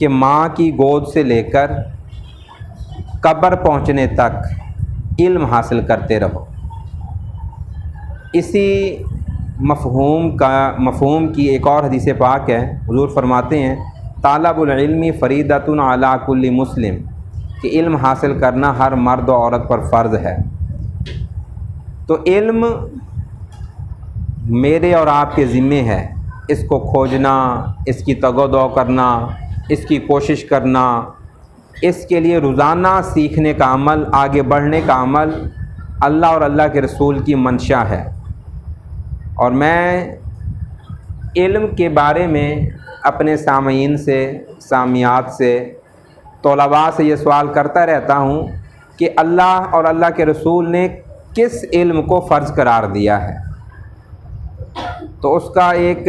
کہ ماں کی گود سے لے کر قبر پہنچنے تک علم حاصل کرتے رہو۔ اسی مفہوم کی ایک اور حدیث پاک ہے، حضور فرماتے ہیں طالب العلم فریضۃ علی کل مسلم، کہ علم حاصل کرنا ہر مرد و عورت پر فرض ہے۔ تو علم میرے اور آپ کے ذمے ہے، اس کو کھوجنا، اس کی تگ و دو کرنا، اس کی کوشش کرنا، اس کے لیے روزانہ سیکھنے کا عمل، آگے بڑھنے کا عمل اللہ اور اللہ کے رسول کی منشا ہے۔ اور میں علم کے بارے میں اپنے سامعین سے، سامعات سے، طلباء سے یہ سوال کرتا رہتا ہوں کہ اللہ اور اللہ کے رسول نے کس علم کو فرض قرار دیا ہے؟ تو اس کا ایک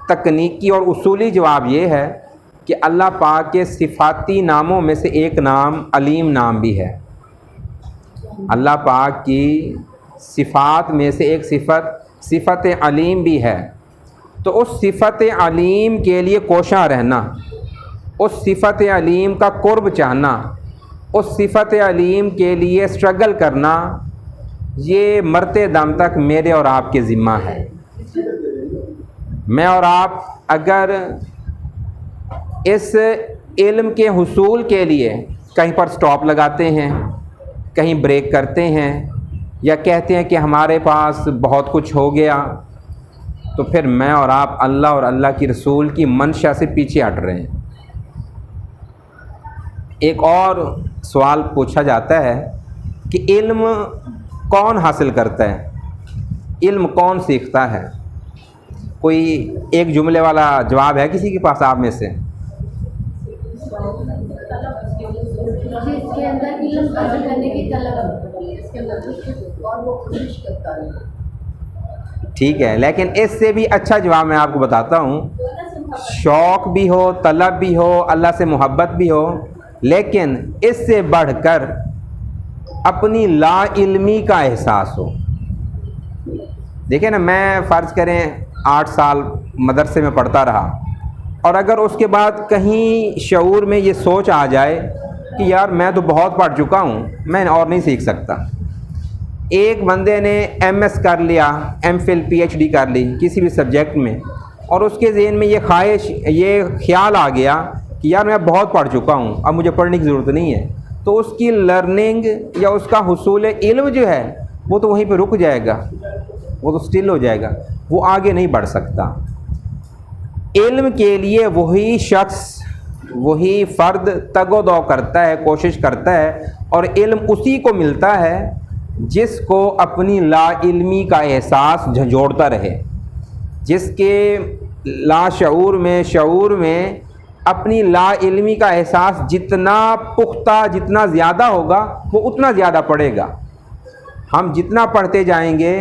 تکنیکی اور اصولی جواب یہ ہے کہ اللہ پاک کے صفاتی ناموں میں سے ایک نام علیم نام بھی ہے۔ اللہ پاک کی صفات میں سے ایک صفت علیم بھی ہے۔ تو اس صفت علیم کے لیے کوشاں رہنا، اس صفت علیم کا قرب چاہنا، اس صفت علیم کے لیے اسٹرگل کرنا، یہ مرتے دم تک میرے اور آپ کے ذمہ ہے۔ میں اور آپ اگر اس علم کے حصول کے لیے کہیں پر سٹاپ لگاتے ہیں، کہیں بریک کرتے ہیں، یا کہتے ہیں کہ ہمارے پاس بہت کچھ ہو گیا، تو پھر میں اور آپ اللہ اور اللہ کی رسول کی منشا سے پیچھے ہٹ رہے ہیں۔ ایک اور سوال پوچھا جاتا ہے کہ علم کون حاصل کرتا ہے، علم کون سیکھتا ہے؟ کوئی ایک جملے والا جواب ہے کسی کے پاس آپ میں سے؟ جس کے اندر علم حاصل کرنے کی طلب ہے، اس کے اندر اور وہ کوشش کرتا ہے۔ ٹھیک ہے، لیکن اس سے بھی اچھا جواب میں آپ کو بتاتا ہوں۔ شوق بھی ہو، طلب بھی ہو، اللہ سے محبت بھی ہو، لیکن اس سے بڑھ کر اپنی لا علمی کا احساس ہو۔ دیکھیں نا، میں فرض کریں 8 سال مدرسے میں پڑھتا رہا، اور اگر اس کے بعد کہیں شعور میں یہ سوچ آ جائے کہ یار میں تو بہت پڑھ چکا ہوں، میں اور نہیں سیکھ سکتا۔ ایک بندے نے ایم ایس کر لیا، M Phil P H D کر لی کسی بھی سبجیکٹ میں، اور اس کے ذہن میں یہ خیال آ گیا کہ یار میں بہت پڑھ چکا ہوں، اب مجھے پڑھنے کی ضرورت نہیں ہے، تو اس کی لرننگ یا اس کا حصول علم جو ہے وہ تو وہیں پہ رک جائے گا، وہ تو سٹل ہو جائے گا، وہ آگے نہیں بڑھ سکتا۔ علم کے لیے وہی شخص، وہی فرد تگ و دو کرتا ہے، کوشش کرتا ہے، اور علم اسی کو ملتا ہے جس کو اپنی لا علمی کا احساس جھنجھوڑتا رہے، جس کے لا شعور میں اپنی لا علمی کا احساس جتنا پختہ، جتنا زیادہ ہوگا، وہ اتنا زیادہ پڑھے گا۔ ہم جتنا پڑھتے جائیں گے،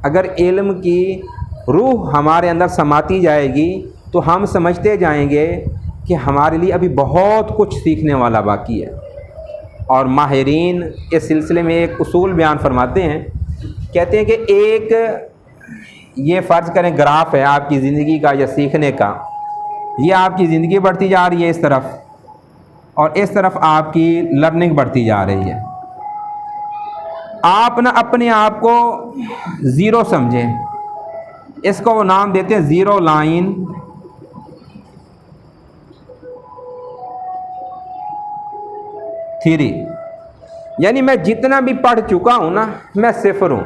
اگر علم کی روح ہمارے اندر سماتی جائے گی تو ہم سمجھتے جائیں گے کہ ہمارے لیے ابھی بہت کچھ سیکھنے والا باقی ہے۔ اور ماہرین اس سلسلے میں ایک اصول بیان فرماتے ہیں، کہتے ہیں کہ ایک یہ فرض کریں گراف ہے آپ کی زندگی کا یا سیکھنے کا، یہ آپ کی زندگی بڑھتی جا رہی ہے اس طرف، اور اس طرف آپ کی لرننگ بڑھتی جا رہی ہے۔ آپ نہ اپنے آپ کو زیرو سمجھیں، اس کو وہ نام دیتے ہیں زیرو لائن تھیری، یعنی میں جتنا بھی پڑھ چکا ہوں نا، میں صفر ہوں۔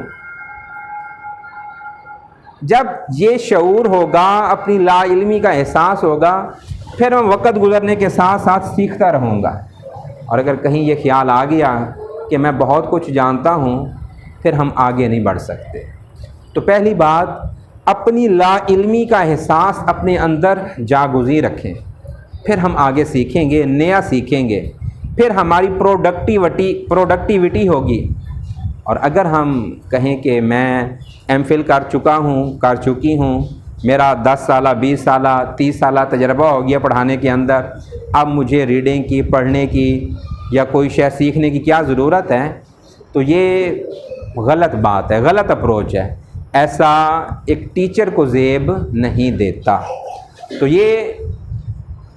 جب یہ شعور ہوگا، اپنی لا علمی کا احساس ہوگا، پھر میں وقت گزرنے کے ساتھ ساتھ سیکھتا رہوں گا۔ اور اگر کہیں یہ خیال آ گیا کہ میں بہت کچھ جانتا ہوں، پھر ہم آگے نہیں بڑھ سکتے۔ تو پہلی بات، اپنی لا علمی کا احساس اپنے اندر جاگزی رکھیں، پھر ہم آگے سیکھیں گے، نیا سیکھیں گے، پھر ہماری پروڈکٹیوٹی ہوگی۔ اور اگر ہم کہیں کہ میں ایم فل کر چکی ہوں، میرا 10 سالہ 20 سالہ 30 سالہ تجربہ ہو گیا پڑھانے کے اندر، اب مجھے ریڈنگ کی، پڑھنے کی یا کوئی شے سیکھنے کی کیا ضرورت ہے، تو یہ غلط بات ہے، غلط اپروچ ہے۔ ایسا ایک ٹیچر کو زیب نہیں دیتا۔ تو یہ